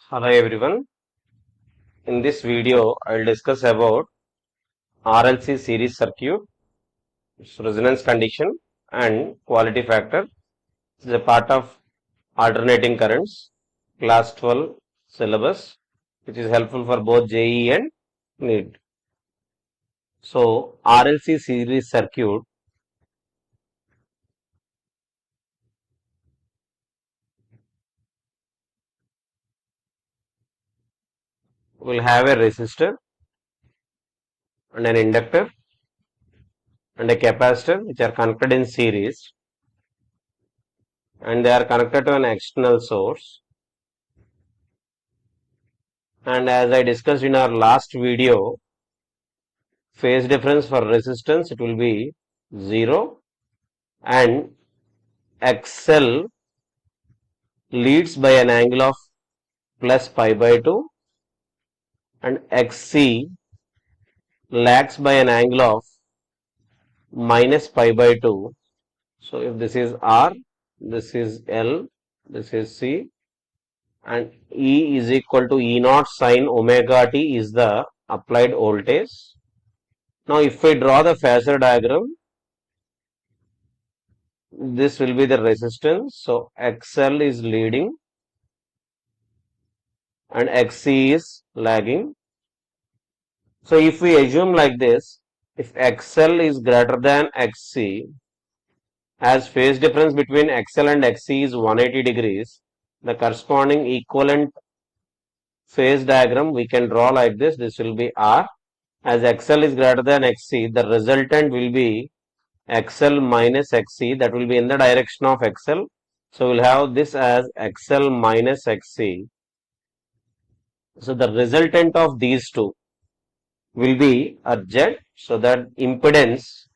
Hello everyone. In this video, I will discuss about RLC series circuit, its resonance condition and quality factor. This is a part of alternating currents, class 12 syllabus, which is helpful for both JEE and NEET. So, RLC series circuit will have a resistor and an inductor and a capacitor which are connected in series, and they are connected to an external source. And as I discussed in our last video, phase difference for resistance, it will be 0, and XL leads by an angle of plus pi by 2 and XC lags by an angle of minus pi by 2. So if this is R, this is L, this is C, and E is equal to E naught sine omega t is the applied voltage. Now if we draw the phasor diagram, this will be the resistance. So XL is leading and XC is lagging. So if we assume like this, if XL is greater than XC, as phase difference between XL and XC is 180 degrees, the corresponding equivalent phase diagram we can draw like this. This will be R. As XL is greater than XC, the resultant will be XL minus XC, that will be in the direction of XL. So we'll have this as XL minus XC. So the resultant of these two will be a Z, so that impedance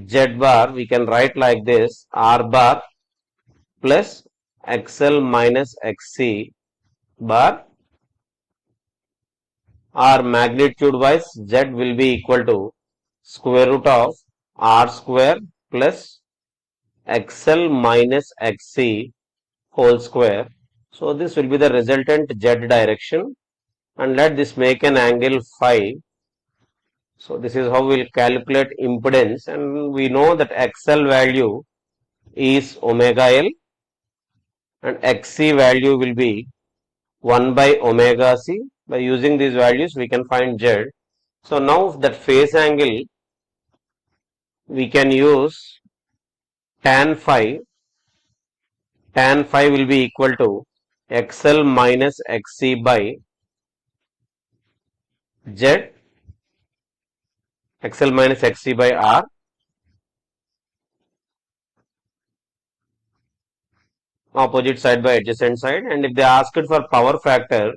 Z bar we can write like this: R bar plus XL minus XC bar, or magnitude wise Z will be equal to square root of R square plus XL minus XC whole square. So this will be the resultant Z direction, and let this make an angle phi. So this is how we will calculate impedance, and we know that XL value is omega L and XC value will be 1 by omega C. By using these values we can find Z. So now that phase angle we can use tan phi. Tan phi will be equal to XL minus XC by Z, XL minus XC by R, opposite side by adjacent side. And if they ask it for power factor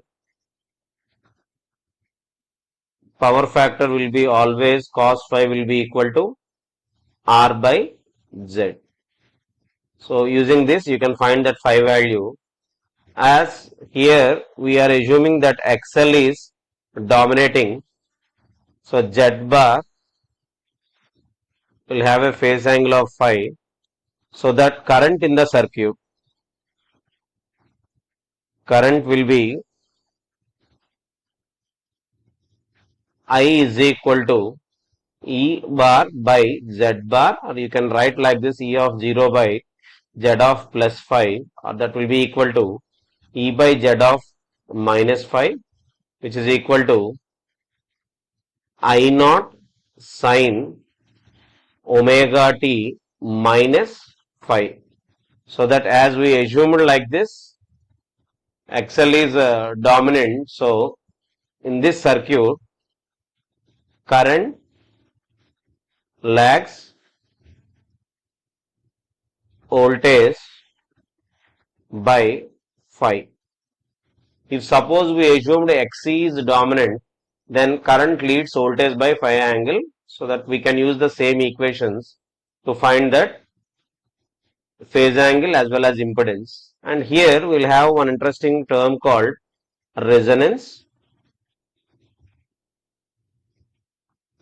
will be always cos phi will be equal to R by Z. So using this you can find that phi value. As here we are assuming that XL is dominating, so Z bar will have a phase angle of phi, so that current in the circuit, current will be I is equal to E bar by Z bar, or you can write like this: E of 0 by Z of plus phi, or that will be equal to E by Z of minus phi, which is equal to I naught sine omega t minus phi. So that as we assumed like this, XL is dominant. So in this circuit, current lags voltage by phi. If suppose we assumed XC is dominant, then current leads voltage by phi angle, so that we can use the same equations to find that phase angle as well as impedance. And here we'll have one interesting term called resonance.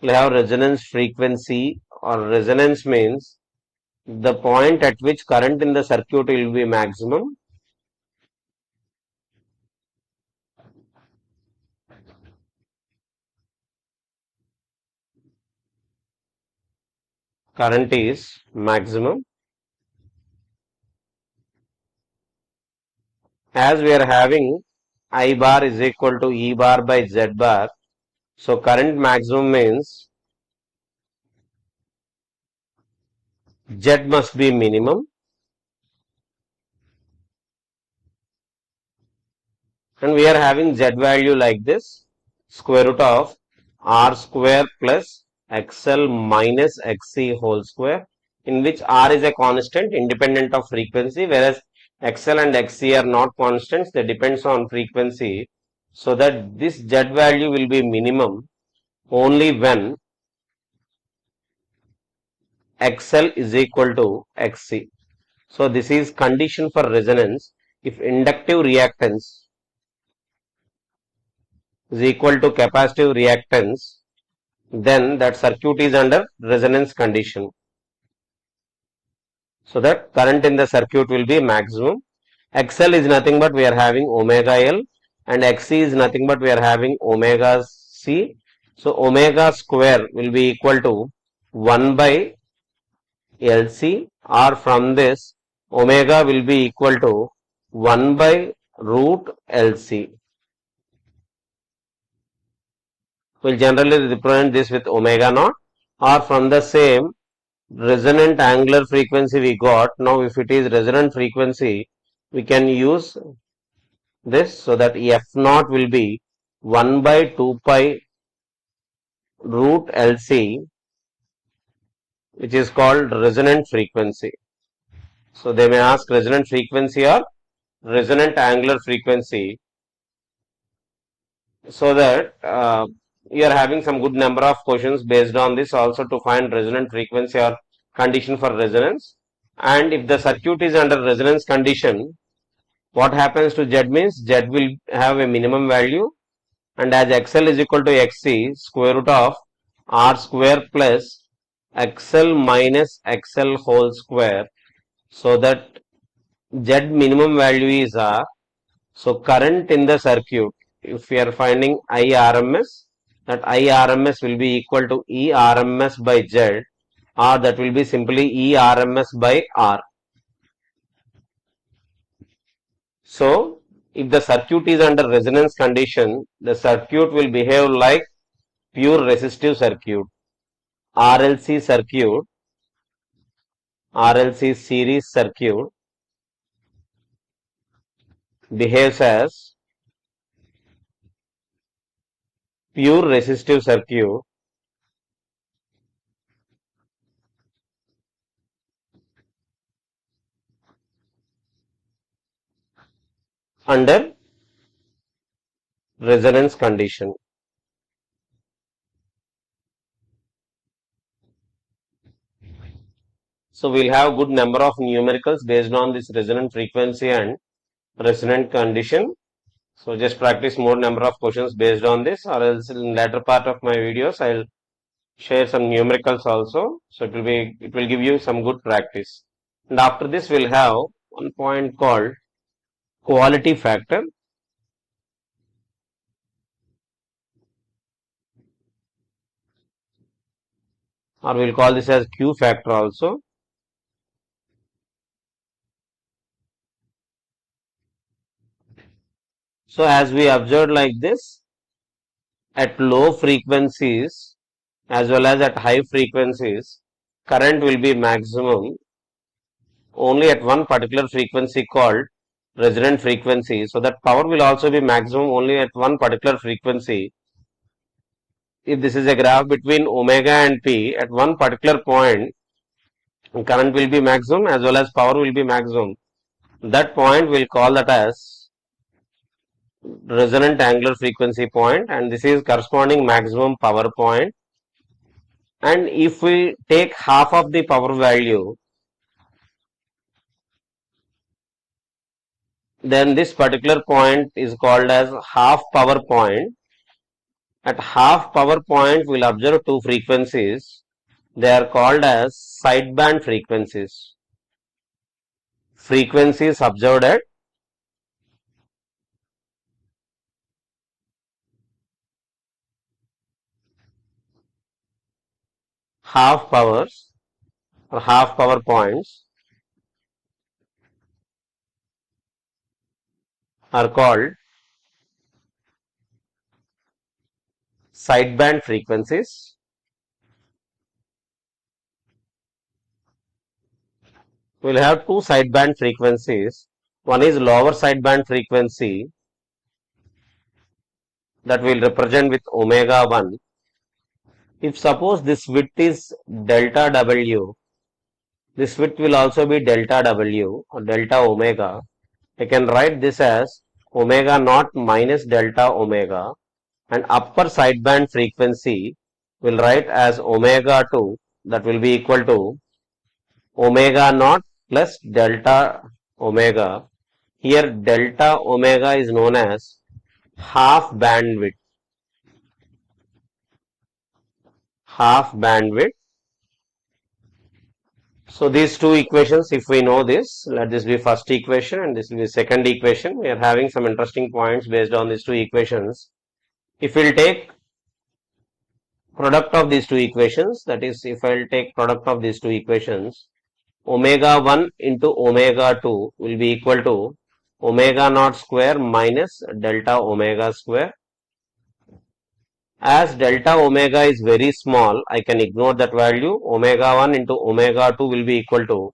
We'll have resonance frequency, or resonance means the point at which current in the circuit will be maximum. Current is maximum. As we are having I bar is equal to E bar by Z bar. So current maximum means Z must be minimum. And we are having Z value like this, square root of R square plus XL minus XC whole square, in which R is a constant independent of frequency, whereas XL and XC are not constants, they depends on frequency. So that this Z value will be minimum only when XL is equal to XC. So this is condition for resonance. If inductive reactance is equal to capacitive reactance, then that circuit is under resonance condition. So that current in the circuit will be maximum. XL is nothing but we are having omega L, and XC is nothing but we are having omega C. So omega square will be equal to 1 by LC, or from this omega will be equal to 1 by root LC. We'll generally represent this with omega naught, or from the same resonant angular frequency we got. Now if it is resonant frequency, we can use this, so that F naught will be 1 by 2 pi root LC, which is called resonant frequency. So they may ask resonant frequency or resonant angular frequency, so that you are having some good number of questions based on this also to find resonant frequency or condition for resonance. And if the circuit is under resonance condition, what happens to Z means Z will have a minimum value, and as XL is equal to XC, square root of R square plus XL minus XL whole square, so that Z minimum value is R. So current in the circuit, if we are finding IRMS, that IRMS will be equal to ERMS by Z, or that will be simply ERMS by R. So if the circuit is under resonance condition, the circuit will behave like pure resistive circuit. RLC circuit, RLC series circuit behaves as pure resistive circuit under resonance condition. So we'll have good number of numericals based on this resonant frequency and resonant condition. So just practice more number of questions based on this, or else in later part of my videos I'll share some numericals also. So it will give you some good practice. And after this we'll have one point called quality factor. Or we'll call this as Q factor also. So as we observed like this, at low frequencies as well as at high frequencies, current will be maximum only at one particular frequency called resonant frequency. So that power will also be maximum only at one particular frequency. If this is a graph between omega and P, at one particular point, current will be maximum as well as power will be maximum. That point we'll call that as resonant angular frequency point, and this is corresponding maximum power point. And if we take half of the power value, then this particular point is called as half power point. At half power point, we'll observe two frequencies. They are called as sideband frequencies. Frequencies observed at half powers or half power points are called sideband frequencies. We will have two sideband frequencies. One is lower sideband frequency that will represent with omega 1. If suppose this width is delta W, this width will also be delta W or delta omega. I can write this as omega naught minus delta omega, and upper sideband frequency will write as omega 2, that will be equal to omega naught plus delta omega. Here delta omega is known as half bandwidth. Half bandwidth. So these two equations, if we know this, let this be first equation and this will be second equation. We are having some interesting points based on these two equations. If we'll take product of these two equations, that is, if I'll take product of these two equations, omega 1 into omega 2 will be equal to omega naught square minus delta omega square. As delta omega is very small, I can ignore that value. Omega 1 into omega 2 will be equal to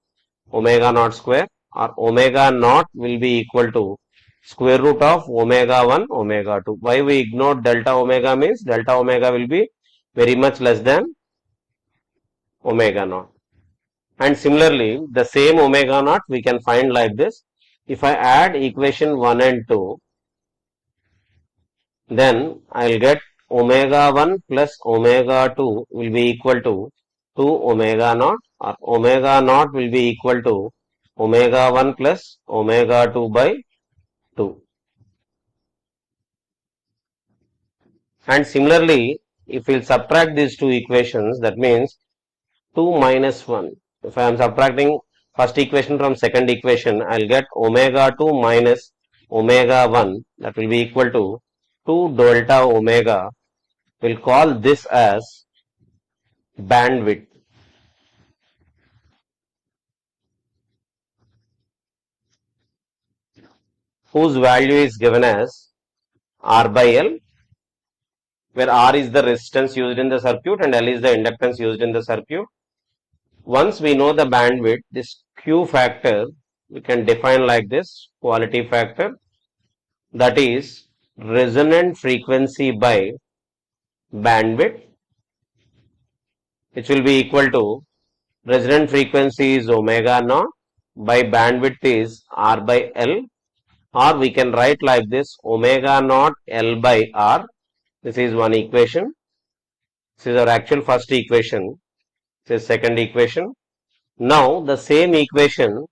omega naught square, or omega naught will be equal to square root of omega 1 omega 2. Why we ignore delta omega means delta omega will be very much less than omega naught. And similarly, the same omega naught we can find like this. If I add equation 1 and 2, then I'll get omega 1 plus omega 2 will be equal to 2 omega naught, or omega naught will be equal to omega 1 plus omega 2 by 2. And similarly, if we'll subtract these two equations, that means 2 minus 1. If I am subtracting first equation from second equation, I'll get omega 2 minus omega 1, that will be equal to 2 delta omega. We'll call this as bandwidth, whose value is given as R by L, where R is the resistance used in the circuit and L is the inductance used in the circuit. Once we know the bandwidth, this Q factor we can define like this: quality factor, that is resonant frequency by bandwidth, which will be equal to resonant frequency is omega naught by bandwidth is R by L, or we can write like this: omega naught L by R. This is one equation. This is our actual first equation. This is second equation. Now the same equation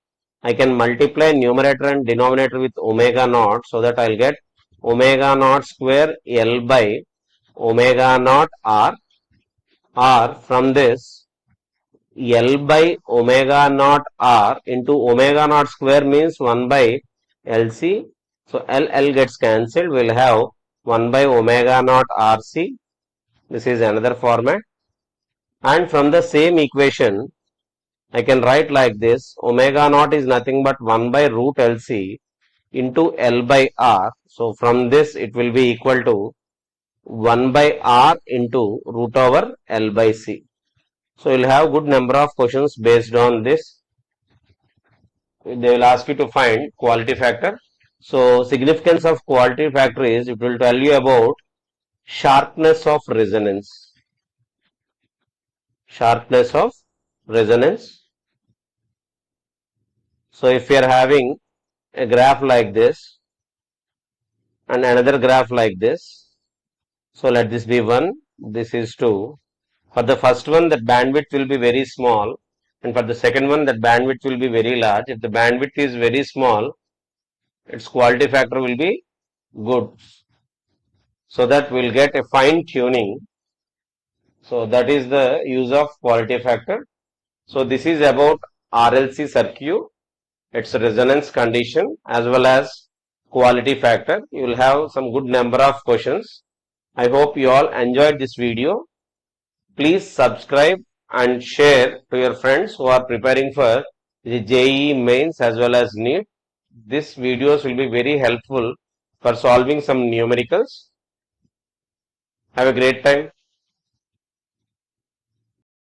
I can multiply numerator and denominator with omega naught, so that I'll get omega naught square L by omega naught R, or from this L by omega naught R into omega naught square means 1 by LC. So L gets cancelled. We'll have 1 by omega naught RC. This is another format. And from the same equation, I can write like this: omega naught is nothing but 1 by root LC into L by R. So from this it will be equal to 1 by R into root over L by C. So you'll have good number of questions based on this. They will ask you to find quality factor. So significance of quality factor is, it will tell you about sharpness of resonance. Sharpness of resonance. So if you are having a graph like this and another graph like this, so let this be 1, this is 2. For the first one, that bandwidth will be very small, and for the second one, that bandwidth will be very large. If the bandwidth is very small, its quality factor will be good, so that we'll get a fine tuning So that is the use of quality factor. So this is about RLC circuit, its resonance condition as well as quality factor. You will have some good number of questions. I hope you all enjoyed this video. Please subscribe and share to your friends who are preparing for the JEE mains as well as NEET. These videos will be very helpful for solving some numericals. Have a great time.